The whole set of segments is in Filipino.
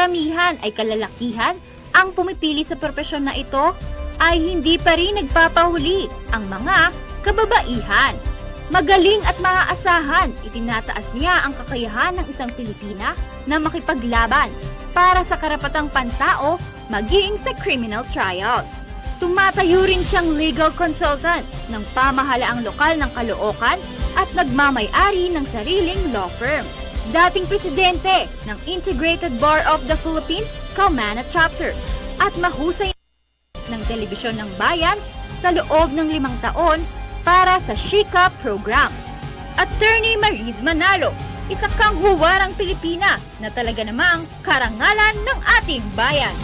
karamihan ay kalalakihan ang pumipili sa propesyon na ito, ay hindi pa rin nagpapahuli ang mga kababaihan. Magaling at maaasahan, itinataas niya ang kakayahan ng isang Pilipina na makipaglaban para sa karapatang pantao maging sa criminal trials. Tumatayo rin siyang legal consultant ng pamahalaang lokal ng Caloocan at nagmamay-ari ng sariling law firm. Dating presidente ng Integrated Bar of the Philippines, Calmana Chapter, at mahusay ng telebisyon ng bayan sa loob ng 5 taon para sa Shika program. Attorney Mariz Manalo, isa kang huwarang Pilipina na talaga namang karangalan ng ating bayan.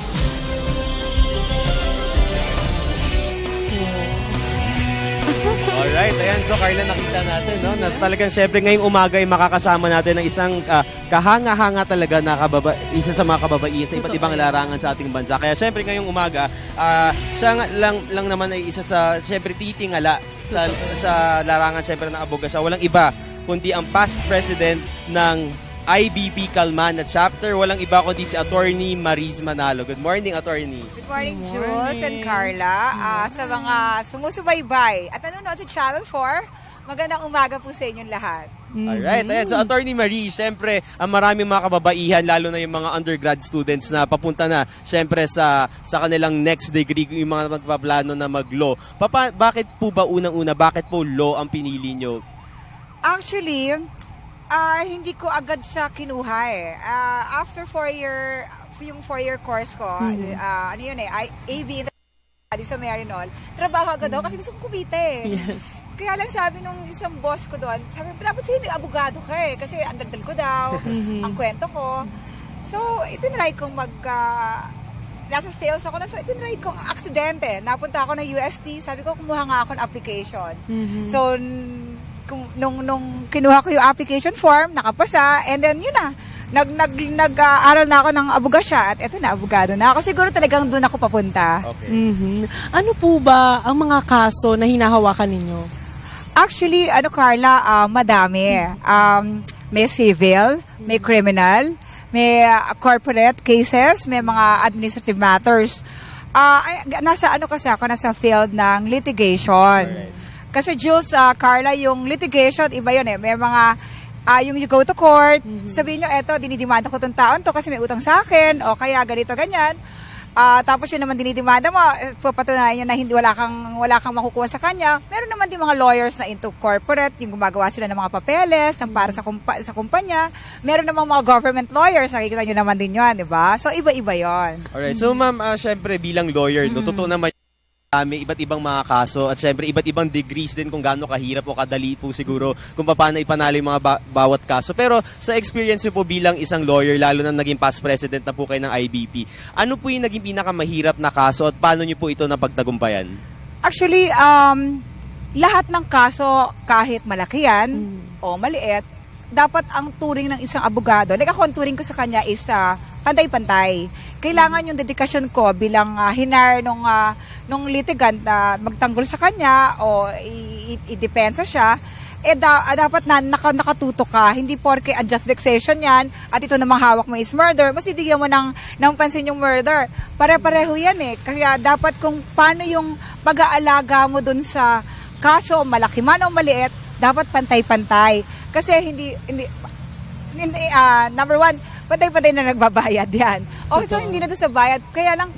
Alright, ayan. So, Carla, nakita natin, no? Na talagang syempre ngayong umaga ay makakasama natin ng isang kahanga-hanga talaga na isa sa mga kababaihan sa iba't ibang larangan sa ating bansa. Kaya syempre ngayong umaga, siya lang naman ay isa sa, syempre, titingala sa larangan syempre ng abogasya. Walang iba kundi ang past president ng IBP Calmana Chapter. Walang iba kundi si Attorney Mariz Manalo. Good morning, Attorney. Good morning, Jules and Carla. Sa mga sumusubaybay at nanonood sa Channel 4, magandang umaga po sa inyong lahat. Alright, ayan. So, Attorney Mariz, syempre, maraming mga kababaihan, lalo na yung mga undergrad students na papunta na, syempre, sa kanilang next degree, yung mga magpaplano na mag-law. Bakit po ba unang-una, bakit po law ang pinili nyo? Actually, hindi ko agad siya kinuha eh. After 4-year course ko, ano yun eh, AV sa Marinol, trabaho agad ako kasi gusto ko kumita eh. Yes. Kaya lang sabi nung isang boss ko doon, sabi, dapat sa'yo nag-abogado ka eh, kasi ang daldal ko daw, ang kwento ko. So, itinry kong nasa sales ako na, so itinry kong aksidente. Napunta ako ng UST, sabi ko, kumuha nga ako ng application. So, nung kinuha ko yung application form, nakapasa, and then yun na, nag-aaral na ako ng abogasya at eto na, abogado na ako. Siguro talagang doon ako papunta. Okay. Ano po ba ang mga kaso na hinahawakan ninyo? Actually, Carla, madami. May civil, may criminal, may corporate cases, may mga administrative matters. Nasa field ng litigation. Alright. Kasi Jules, Carla, yung litigation, iba yun eh. May mga, yung you go to court, sabihin nyo, eto, dinidimanda ko itong taon to kasi may utang sa akin, o kaya ganito, ganyan. Tapos yun naman dinidimanda mo, papatunayan nyo na wala kang makukuha sa kanya. Meron naman din mga lawyers na into corporate, yung gumagawa sila ng mga papeles, ng para sa kumpanya. Meron namang mga government lawyers, nakikita nyo naman din yun, di ba? So, iba-iba yon. Alright. So, ma'am, syempre, bilang lawyer, no, totoo naman, may iba't ibang mga kaso at syempre iba't ibang degrees din kung gaano kahirap o kadali po siguro kung paano ipanalo yung mga bawat kaso. Pero sa experience po bilang isang lawyer, lalo na naging past president na po kayo ng IBP, ano po yung naging pinakamahirap na kaso at paano nyo po ito napagtagumpayan? Actually, lahat ng kaso, kahit malaki yan o maliit, dapat ang turing ng isang abogado, like ako, ang turing ko sa kanya is pantay-pantay. Kailangan yung dedikasyon ko bilang hinar nung litigant na magtanggol sa kanya o i-depensa siya, dapat na nakatuto ka. Hindi porke unjust vexation yan at ito namang hawak mo is murder, mas ibigyan mo ng pansin yung murder. Pare-pareho yan eh. Kaya dapat kung paano yung pag-aalaga mo dun sa kaso, malaki man o maliit, dapat pantay-pantay. Kasi hindi number one, patay-patay na nagbabayad yan. So hindi na doon sa bayad. Kaya lang,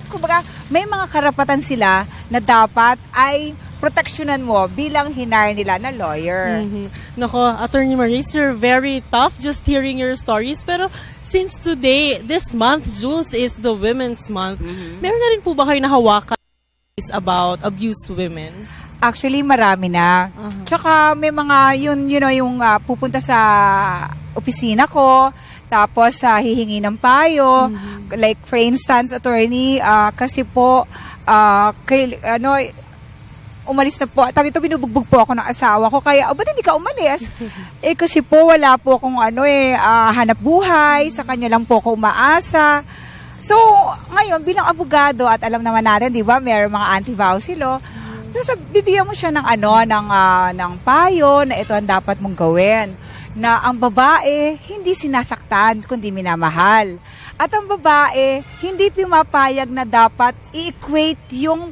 kumbaga, may mga karapatan sila na dapat ay proteksyonan mo bilang hinar nila na lawyer. Nako, Attorney Mariz, you're very tough just hearing your stories. Pero since today, this month, Jules, is the Women's Month, meron na rin po ba kayo nahawakan about abused women? Actually, marami na. Tsaka may mga yung pupunta sa opisina ko, tapos hihingi ng payo. Like for instance, attorney, kasi po umalis na po. Ito binubugbog po ako ng asawa ko. Kaya, ba't hindi ka umalis? Kasi po wala po akong hanap buhay, sa kanya lang po ako umaasa. So, ngayon, bilang abogado, at alam naman natin, di ba, may mga anti-vowsy law, so, bibigyan mo siya ng payo na ito ang dapat mong gawin. na ang babae hindi sinasaktan kundi minamahal. At ang babae hindi pumapayag na dapat i-equate yung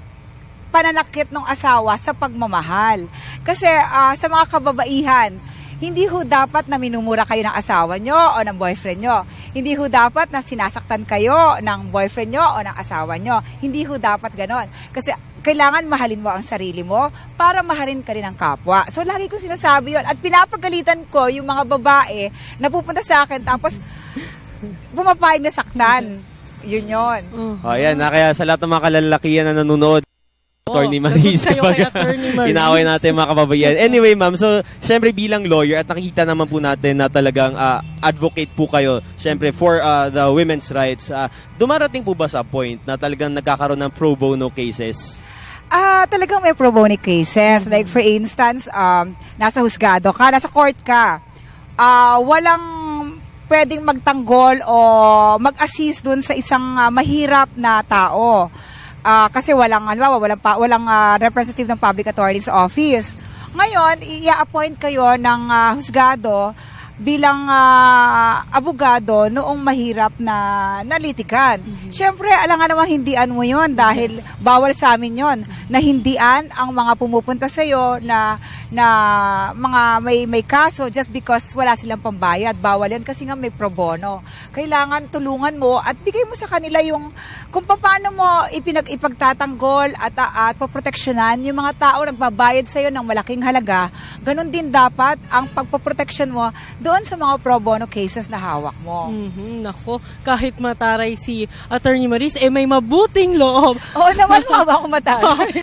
pananakit ng asawa sa pagmamahal. Kasi sa mga kababaihan, hindi ho dapat na minumura kayo ng asawa nyo o ng boyfriend nyo. Hindi ho dapat na sinasaktan kayo ng boyfriend nyo o ng asawa nyo. Hindi ho dapat ganon. Kasi kailangan mahalin mo ang sarili mo para mahalin ka rin ang kapwa. So, lagi kong sinasabi yon. At pinapagalitan ko yung mga babae na pupunta sa akin tapos pumapayag na saktan. Yun yun. Oh, yan. Kaya sa lahat ng mga kalalakihan na nanonood, Attorney Maris, kayo kay Attorney Maris. inaway natin mga kababayan. Anyway, ma'am, so, syempre bilang lawyer, at nakikita naman po natin na talagang advocate po kayo, syempre, for the women's rights. Dumarating po ba sa point na talagang nagkakaroon ng pro bono cases? Talagang may pro bono cases. Like for instance, nasa husgado ka, nasa court ka. Walang pwedeng magtanggol o mag-assist dun sa isang mahirap na tao. Kasi walang representative ng public attorney's office. Ngayon, i-appoint kayo ng husgado bilang abogado noong mahirap na nalitikan. Siyempre, alangan namang hindian mo yon dahil bawal sa amin yon na hindian ang mga pumupunta sa iyo na mga may kaso just because wala silang pambayad. Bawal yan kasi nga may pro bono. Kailangan tulungan mo at bigay mo sa kanila yung kung paano mo ipagtatanggol at poproteksyonan yung mga tao nagbabayad sa iyo ng malaking halaga. Ganon din dapat ang pagpoproteksyon mo doon sa mga pro bono cases na hawak mo. Nako, kahit mataray si Attorney Maris, may mabuting loob. Oo naman, mama ako mataray.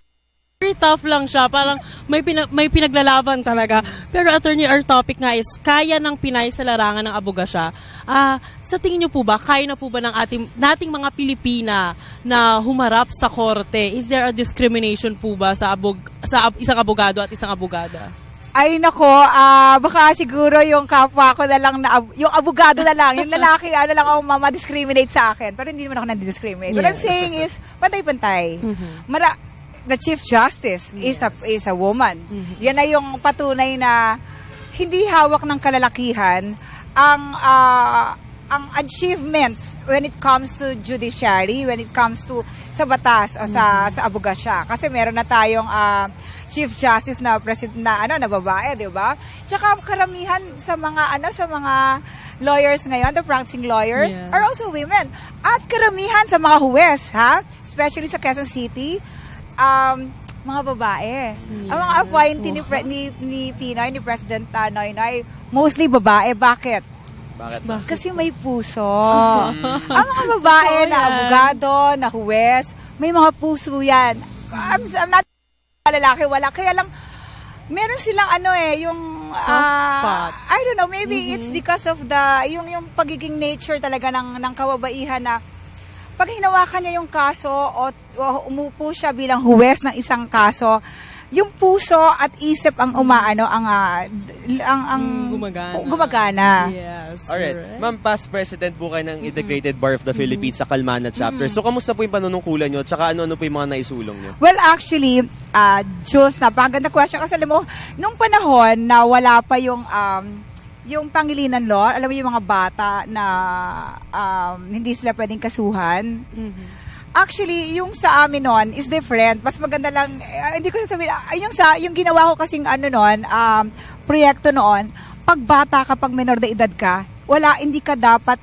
Very tough lang siya. Parang may pinaglalaban talaga. Pero attorney, our topic nga is, kaya ng Pinay sa larangan ng abogasya. Sa tingin niyo po ba, kaya na po ba ng nating mga Pilipina na humarap sa korte? Is there a discrimination po ba sa isang abogado at isang abogada? Ay nako, baka siguro yung kapwa ko na lang, yung abogado na lang, yung lalaki lang ang discriminate sa akin. Pero hindi naman ako nandidiscriminate. What I'm saying is, pantay-pantay. The Chief Justice is a woman. Yan na yung patunay na hindi hawak ng kalalakihan ang achievements when it comes to judiciary, when it comes to sa batas o sa abogasya. Kasi meron na tayong Chief Justice na president na babae, 'di ba? Tsaka karamihan sa mga lawyers ngayon, the practicing lawyers are also women. At karamihan sa mga huwes, especially sa Quezon City, mga babae. Ang mga appointee ni Pinoy, ni President Noynoy, mostly babae. Bakit? Bakit? Kasi may puso. Ang mga babae na abogado, na huwes, may mga puso yan. I'm not lalaki, wala. Kaya lang, meron silang yung soft spot. I don't know, maybe it's because of yung pagiging nature talaga ng kababaihan na pag hinawakan niya yung kaso o umupo siya bilang huwes ng isang kaso, yung puso at isip ang gumagana. Yes. Alright. Ma'am, past president po kayo ng Integrated Bar of the Philippines sa Kalmana chapter. So, kamusta po yung panunungkulan nyo? Tsaka ano po yung mga naisulong nyo? Well, actually, Jules, napakaganda question. Kasi alam mo, nung panahon na wala pa yung Pangilinan Law, alam mo yung mga bata na hindi sila pwedeng kasuhan. Actually, yung sa amin noon is different. Mas maganda lang, hindi ko sasabihin, yung ginawa ko kasing proyekto noon, pag bata ka, pag menor de edad ka, hindi ka dapat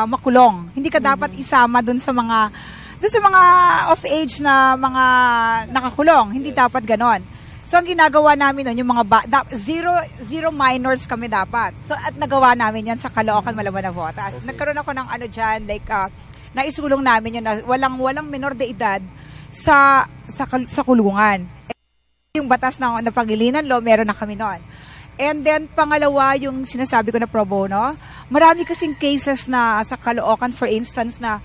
makulong. Hindi ka dapat isama dun sa mga of age na mga nakakulong. Hindi dapat ganon. So, ang ginagawa namin nun, yung mga zero minors kami dapat. So, at nagawa namin yan sa Caloocan, Malaban, Navotas. Okay. Nagkaroon ako ng naisulong namin yun na walang menor de edad sa kulungan. Yung batas ng Pangilinan Law, meron na kami noon. And then, pangalawa, yung sinasabi ko na pro bono, marami kasing cases na sa Caloocan, for instance, na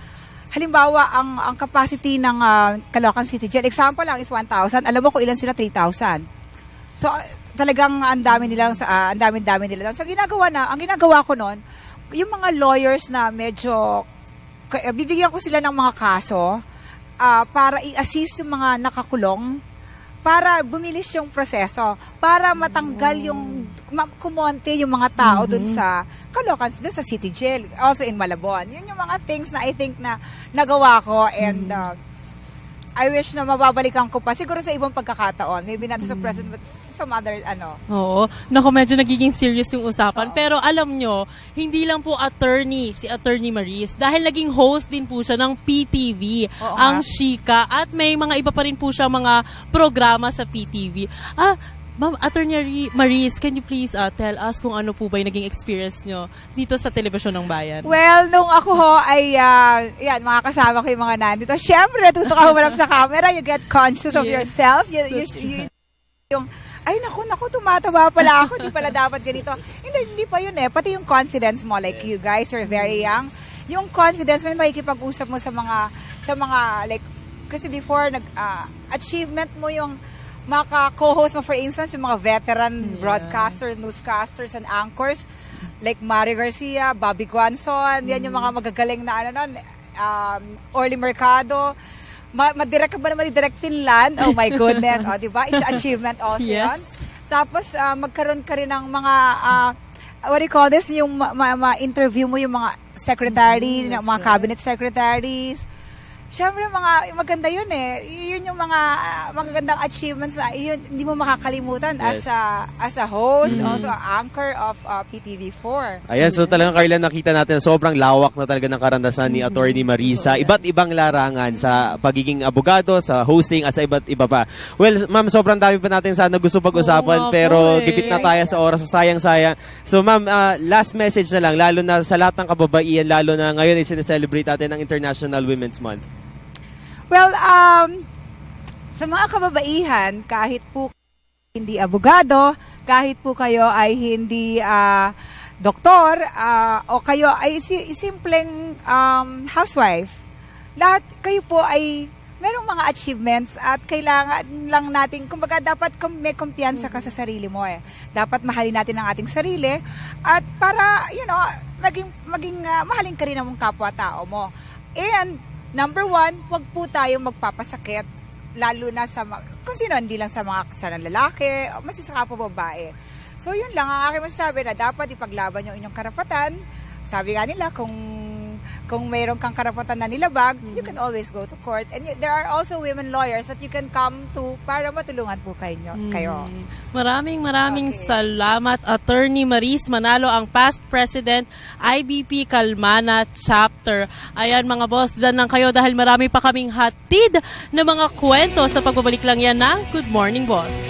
halimbawa, ang capacity ng Caloocan City Jail, example lang is 1,000. Alam mo kung ilan sila? 3,000. So, talagang ang dami nila. So, ang ginagawa ko noon, yung mga lawyers na medyo bibigyan ko sila ng mga kaso para i-assist yung mga nakakulong para bumilis yung proseso, para matanggal yung, kumonte yung mga tao dun sa Caloocan, dun sa City Jail, also in Malabon. Yun yung mga things na I think na nagawa ko, and I wish na mababalikan ko pa. Siguro sa ibang pagkakataon. Maybe not sa present, but some other, Oo. Naku, medyo nagiging serious yung usapan. Pero alam nyo, hindi lang po si Attorney Maris. Dahil naging host din po siya ng PTV, Oo ang nga. Chika. At may mga iba pa rin po siya mga programa sa PTV. Ma'am, Attorney Maris, can you please tell us kung ano po ba yung naging experience nyo dito sa Telebisyon ng Bayan? Well, nung ako ay, yan, mga kasama ko yung mga nandito. Siyempre, natuto ka humarap sa camera. You get conscious of Yes, yourself. that's Yung, ay, naku, tumataba pala ako. Hindi pala dapat ganito. Hindi pa yun eh. Pati yung confidence mo, like you guys are very young. Yung confidence mo, makikipag-usap mo sa mga, like, kasi before, achievement mo yung maka-co-host mo, for instance, yung mga veteran broadcasters, newscasters, and anchors, like Mari Garcia, Bobby Guanzon, yan yung mga magagaling na Orly Mercado, madirect ka ba naman ni Direct Finland? Oh my goodness, diba? It's achievement also Yes. yun. Tapos, magkaroon ka rin ng mga, what do you call this? Yung ma-interview mo yung mga secretary, mga right. cabinet secretaries. Siyempre, maganda yun eh. Yun yung mga magagandang achievements na yun, hindi mo makakalimutan Yes. as a host, also anchor of PTV4. Ayan, so talagang Carla, nakita natin na sobrang lawak na talaga ng karandasan ni Attorney Marisa. Iba't ibang larangan sa pagiging abogado, sa hosting, at sa iba't iba pa. Well, ma'am, sobrang dami pa natin sana gusto pag-usapan, Oo nga pero po eh. gipit na tayo sa oras, so sayang-sayang. So ma'am, last message na lang, lalo na sa lahat ng kababaihan, lalo na ngayon ay sineselebrate natin ang International Women's Month. Well, sa mga kababaihan, kahit po hindi abogado, kahit po kayo ay hindi doktor, o kayo ay simpleng housewife, lahat kayo po ay merong mga achievements at kailangan lang natin, kumbaga dapat may kumpiyansa ka sa sarili mo eh. Dapat mahalin natin ang ating sarili at para, maging mahalin ka rin ang kapwa-tao mo. And number one, wag po tayong magpapasakit, lalo na kung sino, hindi lang sa mga lalaki, o mas sa kapwa babae. So yun lang ang aking masasabi, na dapat ipaglaban yung inyong karapatan. Sabi nga nila, kung mayroon kang karapatan na nilabag, you can always go to court. And there are also women lawyers that you can come to para matulungan po kayo. Maraming Okay. salamat, Attorney Maris Manalo, ang past president, IBP Calmana Chapter. Ayan mga boss, dyan lang kayo dahil marami pa kaming hatid na mga kwento sa pagbabalik lang yan ng Good Morning Boss.